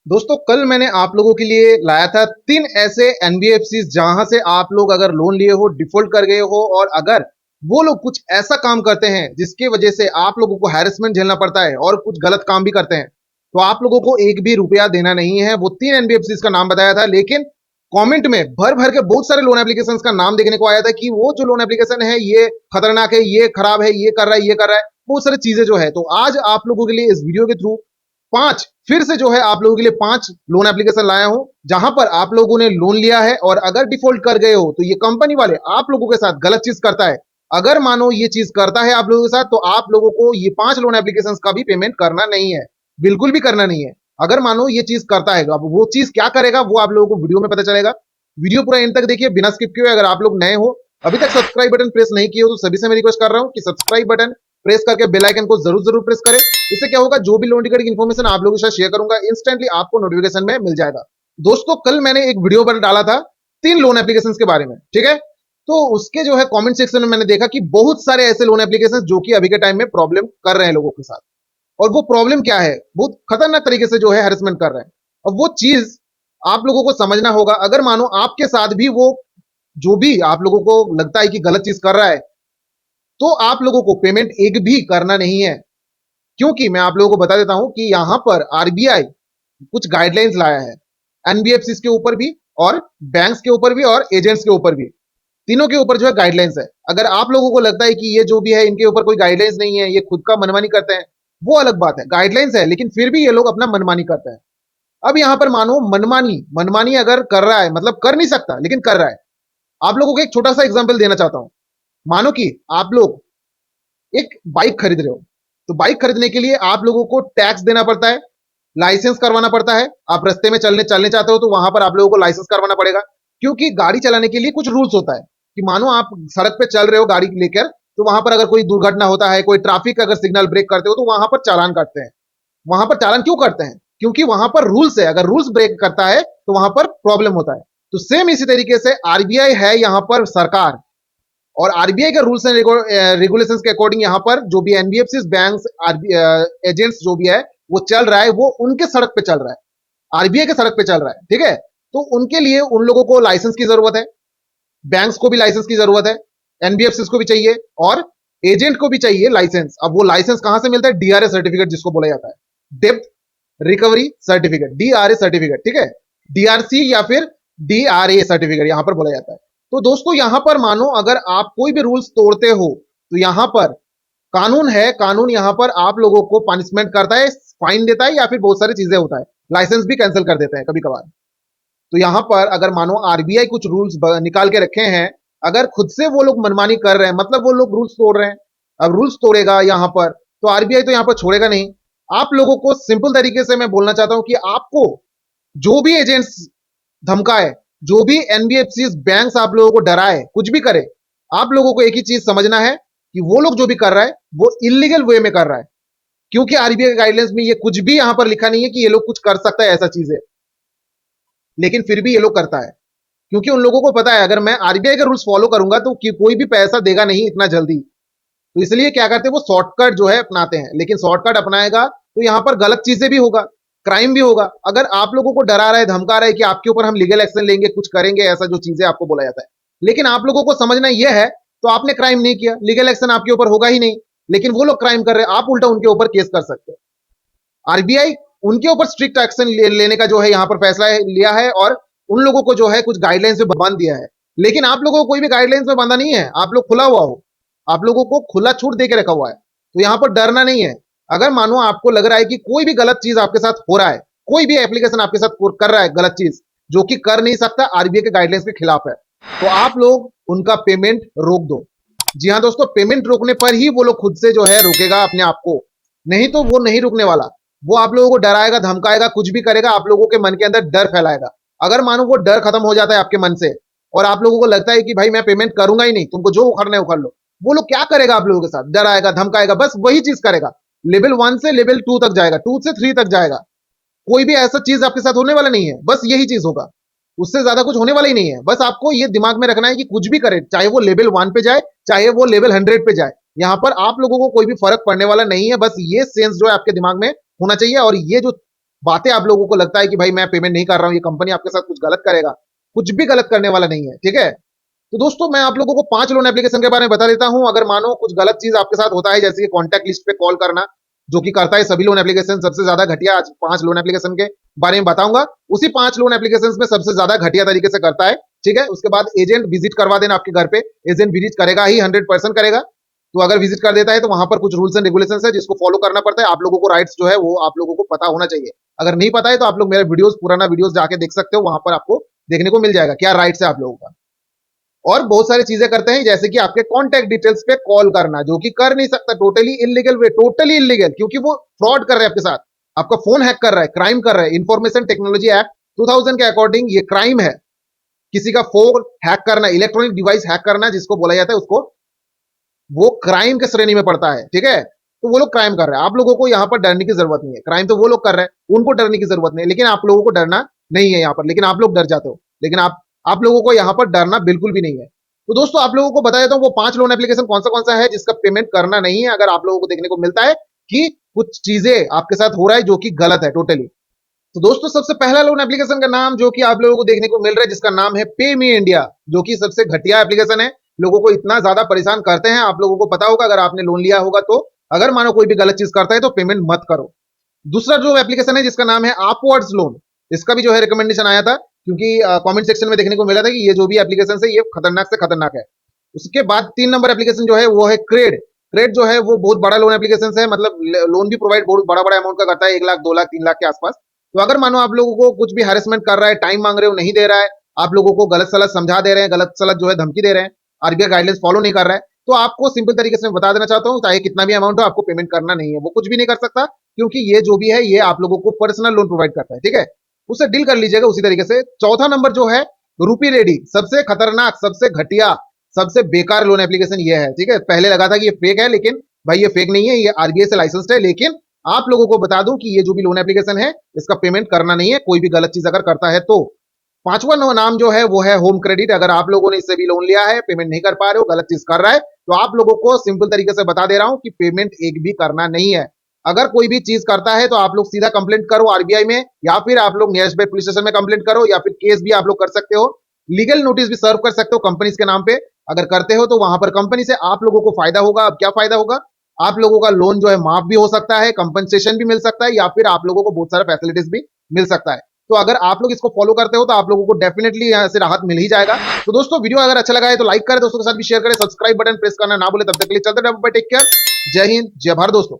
दोस्तों कल मैंने आप लोगों के लिए लाया था 3 ऐसे एनबीएफसी जहां से आप लोग अगर लोन लिए हो, डिफॉल्ट कर गए हो और अगर वो लोग कुछ ऐसा काम करते हैं जिसकी वजह से आप लोगों को हैरेसमेंट झेलना पड़ता है और कुछ गलत काम भी करते हैं, तो आप लोगों को एक भी रुपया देना नहीं है। वो 3 एनबीएफसी का नाम बताया था, लेकिन कमेंट में भर भर के बहुत सारे लोन एप्लीकेशंस का नाम देखने को आया था कि वो जो लोन एप्लीकेशन है ये खतरनाक है, ये खराब है, ये कर रहा है, ये कर रहा है, बहुत सारी चीजें जो है। तो आज आप लोगों के लिए इस वीडियो के थ्रू 5 फिर से जो है आप लोगों के लिए 5 लोन एप्लीकेशन लाया हूं जहां पर आप लोगों ने लोन लिया है और अगर डिफॉल्ट कर गए हो तो ये कंपनी वाले आप लोगों के साथ गलत चीज करता है। अगर मानो ये चीज करता है आप लोगों के साथ तो आप लोगों को ये 5 लोन एप्लीकेशंस का भी पेमेंट करना नहीं है, बिल्कुल भी करना नहीं है। अगर मानो ये चीज करता है, अब वो चीज क्या करेगा वो आप लोगों को वीडियो में पता चलेगा। वीडियो पूरा एंड तक देखिए बिना स्किप किए। अगर आप लोग नए हो, अभी तक सब्सक्राइब बटन प्रेस नहीं किए हो तो सभी से मैं रिक्वेस्ट कर रहा हूं कि सब्सक्राइब बटन प्रेस करके बेल आइकन को जरूर जरूर प्रेस करें। इससे क्या होगा, जो भी लोन टिकट की इन्फॉर्मेशन आप लोगों के साथ शेयर करूंगा इंस्टेंटली आपको नोटिफिकेशन में मिल जाएगा। दोस्तों कल मैंने एक वीडियो पर डाला था 3 लोन एप्लीकेशंस के बारे में, ठीक है। तो उसके जो है कमेंट सेक्शन में मैंने देखा कि बहुत सारे ऐसे लोन एप्लीकेशंस जो कि अभी के टाइम में प्रॉब्लम कर रहे हैं लोगों के साथ। और वो प्रॉब्लम क्या है, बहुत खतरनाक तरीके से जो है हैरेसमेंट कर रहे हैं। और वो चीज आप लोगों को समझना होगा। अगर मानो आपके साथ भी वो जो भी आप लोगों को लगता है कि गलत चीज कर रहा है तो आप लोगों को पेमेंट एक भी करना नहीं है। क्योंकि मैं आप लोगों को बता देता हूं कि यहां पर आरबीआई कुछ गाइडलाइंस लाया है एनबीएफसी के ऊपर भी और बैंक्स के ऊपर भी और एजेंट्स के ऊपर भी, तीनों के ऊपर जो है गाइडलाइंस है। अगर आप लोगों को लगता है कि ये जो भी है इनके ऊपर कोई गाइडलाइंस नहीं है, ये खुद का मनमानी करते हैं, वो अलग बात है। गाइडलाइंस है लेकिन फिर भी ये लोग अपना मनमानी करते हैं। अब यहां पर मानो मनमानी मनमानी अगर कर रहा है, मतलब कर नहीं सकता लेकिन कर रहा है। आप लोगों को एक छोटा सा एग्जाम्पल देना चाहता हूं। मानो कि आप लोग एक बाइक खरीद रहे हो, तो बाइक खरीदने के लिए आप लोगों को टैक्स देना पड़ता है, लाइसेंस करवाना पड़ता है। आप रास्ते में चलने चलने चाहते हो तो वहां पर आप लोगों को लाइसेंस करवाना पड़ेगा। क्योंकि गाड़ी चलाने के लिए कुछ रूल्स होता है कि मानो आप सड़क पे चल रहे हो गाड़ी लेकर, तो वहां पर अगर कोई दुर्घटना होता है, कोई ट्रैफिक अगर सिग्नल ब्रेक करते हो तो वहां पर चालान काटते हैं। वहां पर चालान क्यों करते हैं? क्योंकि वहां पर रूल्स है, अगर रूल्स ब्रेक करता है तो वहां पर प्रॉब्लम होता है। तो सेम इसी तरीके से आरबीआई है यहाँ पर सरकार, और आरबीआई के रूल्स एंड रेगुलेशंस के अकॉर्डिंग यहाँ पर जो भी एनबीएफसी बैंक्स एजेंट्स जो भी है वो चल रहा है, वो उनके सड़क पे चल रहा है, आरबीआई के सड़क पे चल रहा है, ठीक है। तो उनके लिए उन लोगों को लाइसेंस की जरूरत है, बैंक्स को भी लाइसेंस की जरूरत है, एनबीएफसी को भी चाहिए और एजेंट को भी चाहिए लाइसेंस। अब वो लाइसेंस कहां से मिलता है? डीआरए सर्टिफिकेट जिसको बोला जाता है, depth recovery certificate, DRA certificate, ठीक है। डीआरसी या फिर डीआरए सर्टिफिकेट यहां पर बोला जाता है। तो दोस्तों यहां पर मानो अगर आप कोई भी रूल्स तोड़ते हो तो यहां पर कानून है, कानून यहां पर आप लोगों को पनिशमेंट करता है, फाइन देता है या फिर बहुत सारी चीजें होता है, लाइसेंस भी कैंसिल कर देते हैं कभी कभार। तो यहां पर अगर मानो आरबीआई कुछ रूल्स निकाल के रखे हैं, अगर खुद से वो लोग मनमानी कर रहे हैं, मतलब वो लोग रूल्स तोड़ रहे हैं। अब रूल्स तोड़ेगा यहां पर तो आरबीआई तो यहां पर छोड़ेगा नहीं। आप लोगों को सिंपल तरीके से मैं बोलना चाहता हूं कि आपको जो भी एजेंट्स धमकाए, जो भी एनबीएफसी बैंक्स आप लोगों को डराए, कुछ भी करे, आप लोगों को एक ही चीज समझना है कि वो लोग जो भी कर रहा है वो इलीगल वे में कर रहा है। क्योंकि आरबीआई के गाइडलाइंस में ये कुछ भी यहां पर लिखा नहीं है कि ये लोग कुछ कर सकता है ऐसा चीज है, लेकिन फिर भी ये लोग करता है। क्योंकि उन लोगों को पता है अगर मैं आरबीआई के रूल्स फॉलो करूंगा तो कोई भी पैसा देगा नहीं इतना जल्दी। तो इसलिए क्या करते हैं, वो शॉर्टकट जो है अपनाते हैं, लेकिन शॉर्टकट अपनाएगा तो यहां पर गलत चीजें भी होगा, क्राइम भी होगा। अगर आप लोगों को डरा रहा है, धमका रहा है कि आपके ऊपर हम लीगल एक्शन लेंगे, कुछ करेंगे, ऐसा जो चीजें आपको बोला जाता है, लेकिन आप लोगों को समझना यह है तो आपने क्राइम नहीं किया, लीगल एक्शन आपके ऊपर होगा ही नहीं। लेकिन वो लोग क्राइम कर रहे हैं, आप उल्टा उनके ऊपर केस कर सकते हो। आरबीआई उनके ऊपर स्ट्रिक्ट एक्शन लेने का जो है यहाँ पर फैसला लिया है और उन लोगों को जो है कुछ गाइडलाइंस में बांध दिया है। लेकिन आप लोगों को कोई भी गाइडलाइंस में बांधा नहीं है, आप लोग खुला हुआ हो, आप लोगों को खुला छूट दे के रखा हुआ है। तो यहाँ पर डरना नहीं है। अगर मानो आपको लग रहा है कि कोई भी गलत चीज आपके साथ हो रहा है, कोई भी एप्लीकेशन आपके साथ कर रहा है गलत चीज जो कि कर नहीं सकता, आरबीआई के गाइडलाइंस के खिलाफ है, तो आप लोग उनका पेमेंट रोक दो। जी हाँ दोस्तों, पेमेंट रोकने पर ही वो लोग खुद से जो है रोकेगा अपने आप को, नहीं तो वो नहीं रुकने वाला। वो आप लोगों को डराएगा, धमकाएगा, कुछ भी करेगा, आप लोगों के मन के अंदर डर फैलाएगा। अगर मानो वो डर खत्म हो जाता है आपके मन से और आप लोगों को लगता है कि भाई मैं पेमेंट करूंगा ही नहीं, तुमको जो उखड़ना है उखड़ लो, वो लोग क्या करेगा आप लोगों के साथ? डराएगा, धमकाएगा, बस वही चीज करेगा। लेवल 1 से लेवल 2 तक जाएगा, 2 से 3 तक जाएगा। कोई भी ऐसा चीज आपके साथ होने वाला नहीं है, बस यही चीज होगा, उससे ज्यादा कुछ होने वाला ही नहीं है। बस आपको ये दिमाग में रखना है कि कुछ भी करे, चाहे वो लेवल 1 पे जाए, चाहे वो लेवल 100 पे जाए, यहाँ पर आप लोगों को कोई भी फर्क पड़ने वाला नहीं है। बस ये सेंस जो है आपके दिमाग में होना चाहिए। और ये जो बातें आप लोगों को लगता है कि भाई मैं पेमेंट नहीं कर रहा हूँ, ये कंपनी आपके साथ कुछ गलत करेगा, कुछ भी गलत करने वाला नहीं है, ठीक है। तो दोस्तों मैं आप लोगों को 5 लोन एप्लीकेशन के बारे में बता देता हूं। अगर मानो कुछ गलत चीज आपके साथ होता है, जैसे कि कॉन्टैक्ट लिस्ट पे कॉल करना, जो कि करता है सभी लोन एप्लीकेशन, सबसे ज्यादा घटिया आज 5 लोन एप्लीकेशन के बारे में बताऊंगा। उसी 5 लोन एप्लीकेशन में सबसे ज्यादा घटिया तरीके से करता है, ठीक है। उसके बाद एजेंट विजिट करवा देना आपके घर पे, एजेंट विजिट करेगा ही, 100% करेगा। तो अगर विजिट कर देता है तो वहां पर कुछ रूल्स एंड रेगुलेशन है जिसको फॉलो करना पड़ता है। आप लोगों को राइट्स जो है वो आप लोगों को पता होना चाहिए। अगर नहीं पता है तो आप लोग मेरा वीडियोस, पुराना वीडियोस जाके देख सकते हो, वहां पर आपको देखने को मिल जाएगा क्या राइट्स है आप लोगों का। और बहुत सारी चीजें करते हैं, जैसे कि आपके कॉन्टैक्ट डिटेल्स पे कॉल करना, जो कि कर नहीं सकता, टोटली इलीगल वे, टोटली इलीगल, क्योंकि वो फ्रॉड कर रहे हैं आपके साथ, आपका फोन हैक कर रहा है, क्राइम कर रहा है। इंफॉर्मेशन टेक्नोलॉजी एक्ट 2000 के अकॉर्डिंग ये क्राइम है, किसी का फोन हैक करना, इलेक्ट्रॉनिक डिवाइस हैक करना जिसको बोला जाता है, उसको वो क्राइम के श्रेणी में पड़ता है, ठीक है। तो वो लोग क्राइम कर रहे हैं, आप लोगों को यहाँ पर डरने की जरूरत नहीं है। क्राइम तो वो लोग कर रहे हैं, उनको डरने की जरूरत नहीं है, लेकिन आप लोगों को डरना नहीं है यहाँ पर, लेकिन आप लोग डर जाते हो। लेकिन आप लोगों को यहाँ पर डरना बिल्कुल भी नहीं है। तो दोस्तों आप लोगों को बता देता हूँ वो 5 लोन एप्लीकेशन कौन सा है जिसका पेमेंट करना नहीं है। अगर आप लोगों को देखने को मिलता है कि कुछ चीजें आपके साथ हो रहा है जो कि गलत है टोटली। तो दोस्तों सबसे पहला लोन एप्लीकेशन का नाम जो कि आप लोगों को देखने को मिल रहा है, जिसका नाम है पे मी इंडिया, जो कि सबसे घटिया एप्लीकेशन है, लोगों को इतना ज्यादा परेशान करते हैं। आप लोगों को पता होगा अगर आपने लोन लिया होगा तो, अगर मानो कोई भी गलत चीज करता है तो पेमेंट मत करो। दूसरा जो एप्लीकेशन है जिसका नाम है अपवर्ड्स लोन, इसका भी जो है रिकमेंडेशन आया था, क्योंकि कमेंट सेक्शन में देखने को मिला था कि ये जो भी एप्लीकेशन है ये खतरनाक से खतरनाक है। उसके बाद 3 नंबर एप्लीकेशन जो है वो है क्रेड। क्रेड जो है वो बहुत बड़ा लोन एप्लीकेशन है, मतलब लोन भी प्रोवाइड बहुत बड़ा बड़ा अमाउंट का करता है, 1 लाख 2 लाख 3 लाख के आसपास। तो अगर मानो आप लोगों को कुछ भी हैरेसमेंट कर रहा है, टाइम मांग रहे हो, नहीं दे रहा है, आप लोगों को गलत सलत समझा दे रहे हैं, गलत सलत जो है धमकी दे रहे हैं, आरबीआई गाइडलाइंस फॉलो नहीं कर रहा है, तो आपको सिंपल तरीके से मैं बता देना चाहता हूँ, चाहे कितना भी अमाउंट हो आपको पेमेंट करना नहीं है। वो कुछ भी नहीं कर सकता, क्योंकि ये जो भी है ये आप लोगों को पर्सनल लोन प्रोवाइड करता है, ठीक है। उससे डील कर लीजिएगा उसी तरीके से। चौथा नंबर जो है रूपी रेडी, सबसे खतरनाक, सबसे घटिया, सबसे बेकार लोन एप्लीकेशन ये है, ठीक है। पहले लगा था कि ये फेक है, लेकिन भाई ये फेक नहीं है, ये आरबीआई से लाइसेंस्ड है। लेकिन आप लोगों को बता दूं कि ये जो भी लोन एप्लीकेशन है इसका पेमेंट करना नहीं है, कोई भी गलत चीज अगर करता है तो। पांचवा नाम जो है वो है होम क्रेडिट। अगर आप लोगों ने इससे भी लोन लिया है, पेमेंट नहीं कर पा रहे हो, गलत चीज कर रहा है, तो आप लोगों को सिंपल तरीके से बता दे रहा हूं कि पेमेंट एक भी करना नहीं है। अगर कोई भी चीज करता है तो आप लोग सीधा कंप्लेंट करो आरबीआई में, या फिर आप लोग नियरेस्ट बाय पुलिस स्टेशन में कंप्लेंट करो, या फिर केस भी आप लोग कर सकते हो, लीगल नोटिस भी सर्व कर सकते हो कंपनीज के नाम पे। अगर करते हो तो वहां पर कंपनी से आप लोगों को फायदा होगा। अब क्या फायदा होगा, आप लोगों का लोन जो है माफ भी हो सकता है, कंपनसेशन भी मिल सकता है, या फिर आप लोगों को बहुत सारा फैसिलिटीज भी मिल सकता है। तो अगर आप लोग इसको फॉलो करते हो तो आप लोगों को डेफिनेटली यहाँ से राहत मिल ही जाएगा। तो दोस्तों वीडियो अगर अच्छा लगा है तो लाइक करें, दोस्तों के साथ भी शेयर करें, सब्सक्राइब बटन प्रेस करना ना भूले। तब तक के लिए चलते रहो, टेक केयर, जय हिंद, जय भारत दोस्तों।